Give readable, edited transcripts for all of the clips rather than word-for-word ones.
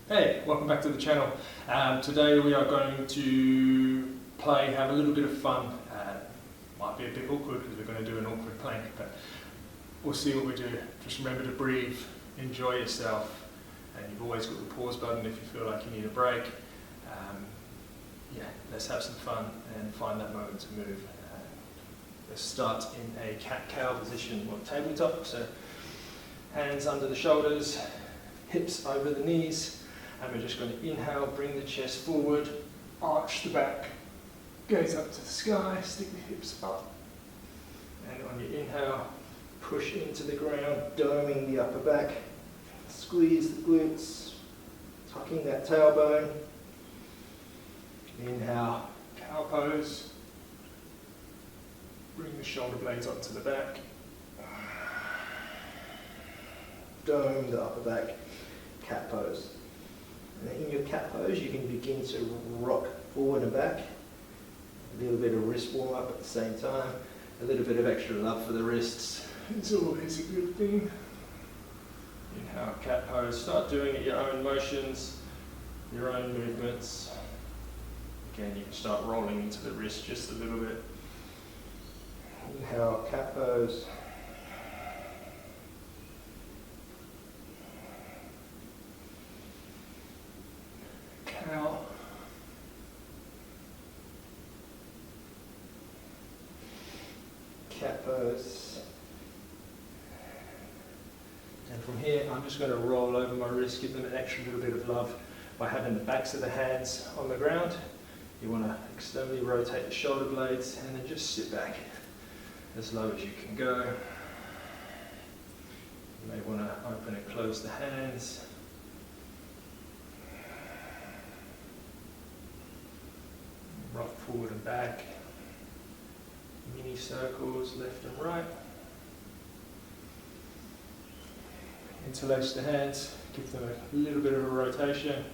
Hey, welcome back to the channel. Today we are going to have a little bit of fun. Might be a bit awkward because we're going to do an awkward plank, but we'll see what we do. Just remember to breathe, enjoy yourself, and you've always got the pause button if you feel like you need a break. Yeah, let's have some fun and find that moment to move. Let's start in a cat-cow position or tabletop. So hands under the shoulders, hips over the knees. And we're just going to inhale, bring the chest forward, arch the back, gaze up to the sky, stick the hips up. And on your inhale, push into the ground, doming the upper back, squeeze the glutes, tucking that tailbone. Inhale, cow pose. Bring the shoulder blades up to the back. Dome the upper back, cat pose. And in your cat pose, you can begin to rock forward and back. A little bit of wrist warm up at the same time. A little bit of extra love for the wrists. It's always a good thing. Inhale, cat pose. Start doing it your own motions, your own movements. Again, you can start rolling into the wrist just a little bit. Inhale, cat pose. Cow. Cat pose. And from here, I'm just going to roll over my wrists, give them an extra little bit of love by having the backs of the hands on the ground. You want to externally rotate the shoulder blades and then just sit back as low as you can go. You may want to open and close the hands. Rock forward and back. Mini circles left and right. Interlace the hands, give them a little bit of a rotation.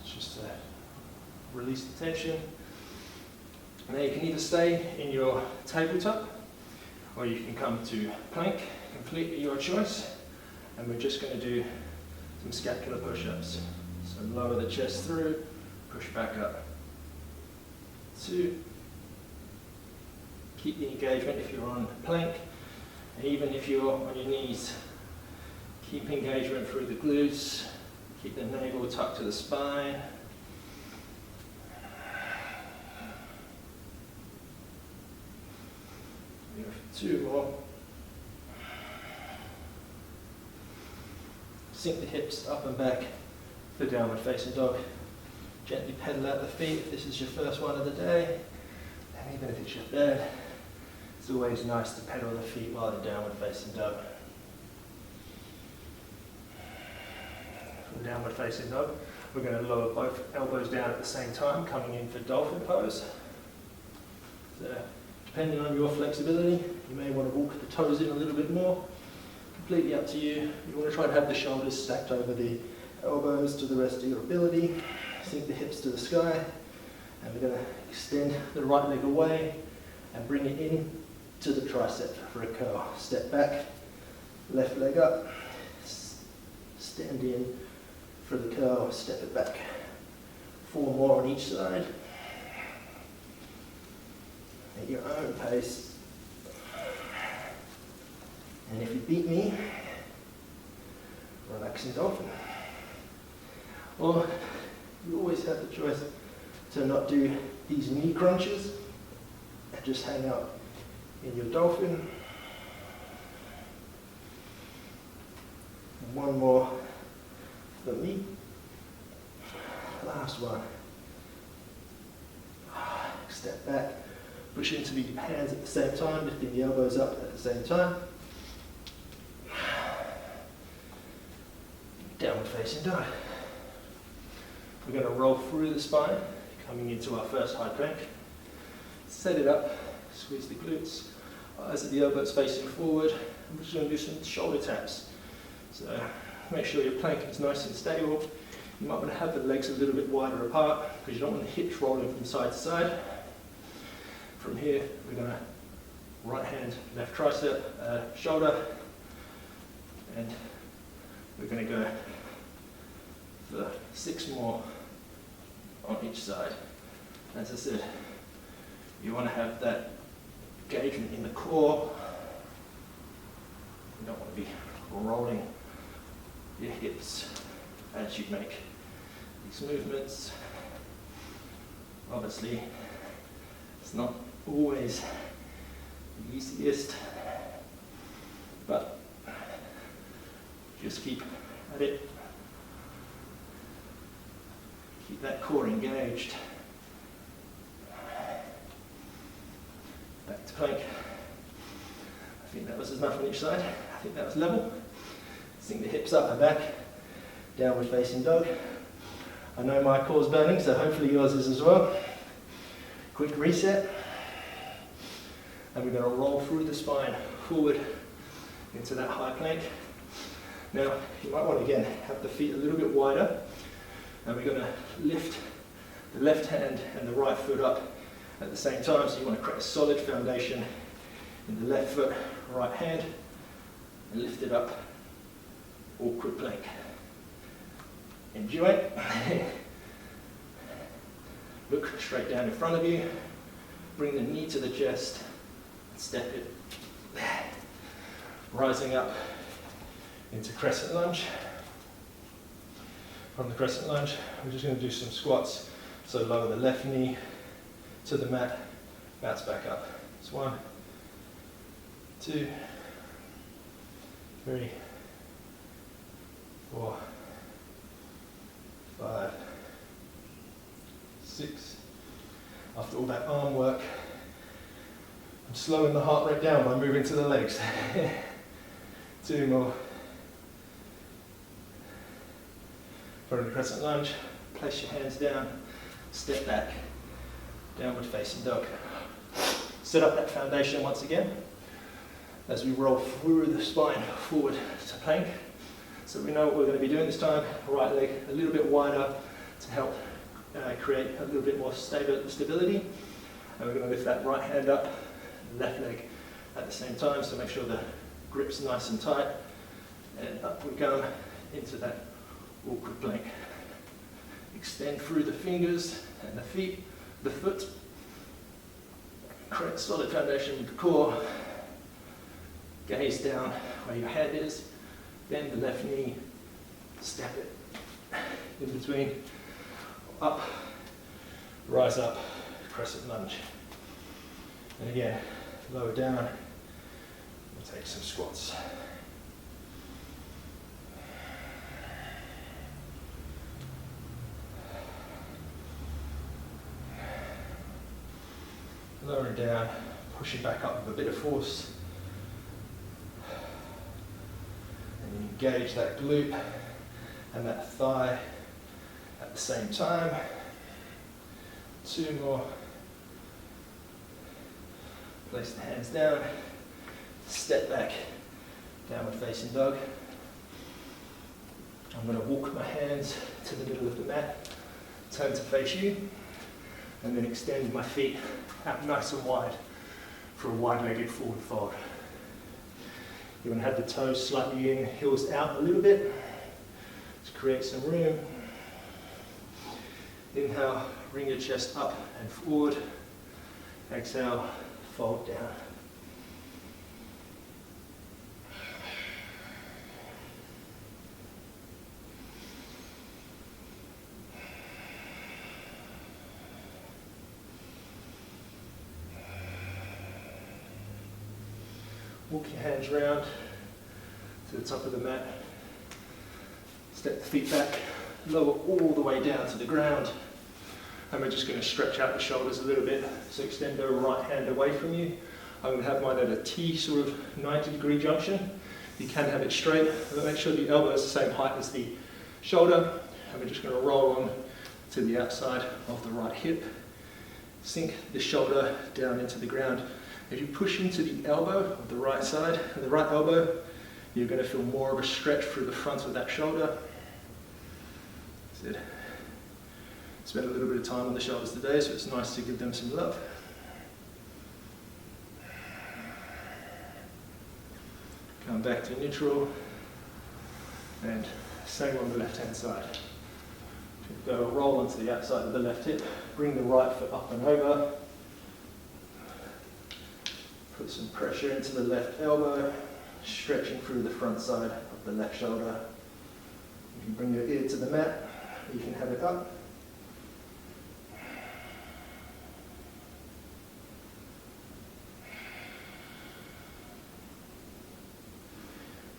Just to release the tension. Now you can either stay in your tabletop or you can come to plank, completely your choice. And we're just going to do some scapular push-ups. So lower the chest through, push back up. 2. Keep the engagement if you're on plank, and even if you're on your knees, keep engagement through the glutes, keep the navel tucked to the spine. We have 2 more. Sink the hips up and back for downward facing dog. Gently pedal out the feet if this is your first one of the day, and even if it's your third, it's always nice to pedal the feet while they're downward facing dog. From downward facing dog, we're going to lower both elbows down at the same time, coming in for dolphin pose. So, depending on your flexibility, you may want to walk the toes in a little bit more. Completely up to you. You want to try to have the shoulders stacked over the elbows to the rest of your ability. Sink the hips to the sky, and we're going to extend the right leg away and bring it in to the tricep for a curl. Step back, left leg up, stand in for the curl, step it back. 4 more on each side. At your own pace. And if you beat me, relax in dolphin. Or you always have the choice to not do these knee crunches and just hang out in your dolphin. 1 more for me. Last one. Step back, push into the hands at the same time, lifting the elbows up at the same time. Downward facing dog. We're going to roll through the spine, coming into our first high plank. Set it up, squeeze the glutes, eyes at the elbows facing forward. I'm just going to do some shoulder taps. So make sure your plank is nice and stable. You might want to have the legs a little bit wider apart because you don't want the hips rolling from side to side. From here, we're going to right hand, left tricep, shoulder, and we're going to go for 6 more on each side. As I said, you want to have that engagement in the core. You don't want to be rolling your hips as you make these movements. Obviously, it's not always the easiest, but just keep at it. Keep that core engaged. Back to plank. I think that was enough on each side. I think that was level. Sink the hips up and back. Downward facing dog. I know my core's burning, so hopefully yours is as well. Quick reset. And we're going to roll through the spine forward into that high plank. Now, you might want to again have the feet a little bit wider. And we're going to lift the left hand and the right foot up at the same time. So you want to create a solid foundation in the left foot, right hand, and lift it up. Awkward plank. Enjoy. Look straight down in front of you. Bring the knee to the chest. Step it. Rising up into crescent lunge. From the crescent lunge, we're just going to do some squats. So lower the left knee to the mat, bounce back up. It's 1, 2, 3, 4, 5, 6. After all that arm work, I'm slowing the heart rate down by moving to the legs. 2 more. From the crescent lunge, place your hands down, step back, downward facing dog. Set up that foundation once again as we roll through the spine forward to plank. So we know what we're going to be doing this time. Right leg a little bit wider to help create a little bit more stability. And we're going to lift that right hand up, left leg at the same time. So make sure the grip's nice and tight. And up we come into that awkward plank. Extend through the fingers and the feet, the foot. Create a solid foundation with the core. Gaze down where your head is. Bend the left knee. Step it in between. Up. Rise up. Crescent lunge. And again, lower down. We'll take some squats. Lowering down, pushing back up with a bit of force. And you engage that glute and that thigh at the same time. 2 more. Place the hands down, step back, downward facing dog. I'm going to walk my hands to the middle of the mat, turn to face you, and then extend my feet out nice and wide for a wide-legged forward fold. You want to have the toes slightly in, heels out a little bit to create some room. Inhale, bring your chest up and forward. Exhale, fold down. Walk your hands round to the top of the mat. Step the feet back, lower all the way down to the ground. And we're just going to stretch out the shoulders a little bit. So extend the right hand away from you. I'm going to have mine at a T sort of 90-degree junction. You can have it straight, but make sure the elbow is the same height as the shoulder. And we're just going to roll on to the outside of the right hip. Sink the shoulder down into the ground. If you push into the elbow of the right side, and the right elbow, you're going to feel more of a stretch through the front of that shoulder. That's it. Spent a little bit of time on the shoulders today, so it's nice to give them some love. Come back to neutral, and same on the left hand side. Go roll onto the outside of the left hip, bring the right foot up and over, put some pressure into the left elbow, stretching through the front side of the left shoulder. You can bring your ear to the mat, you can have it up.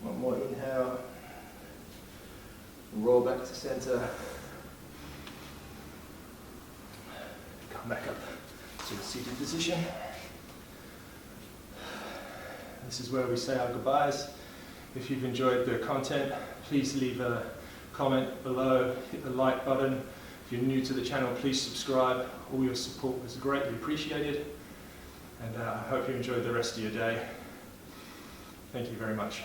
One more inhale, roll back to center. Come back up to the seated position. This is where we say our goodbyes. If you've enjoyed the content, please leave a comment below, hit the like button. If you're new to the channel, please subscribe. All your support is greatly appreciated. And I hope you enjoyed the rest of your day. Thank you very much.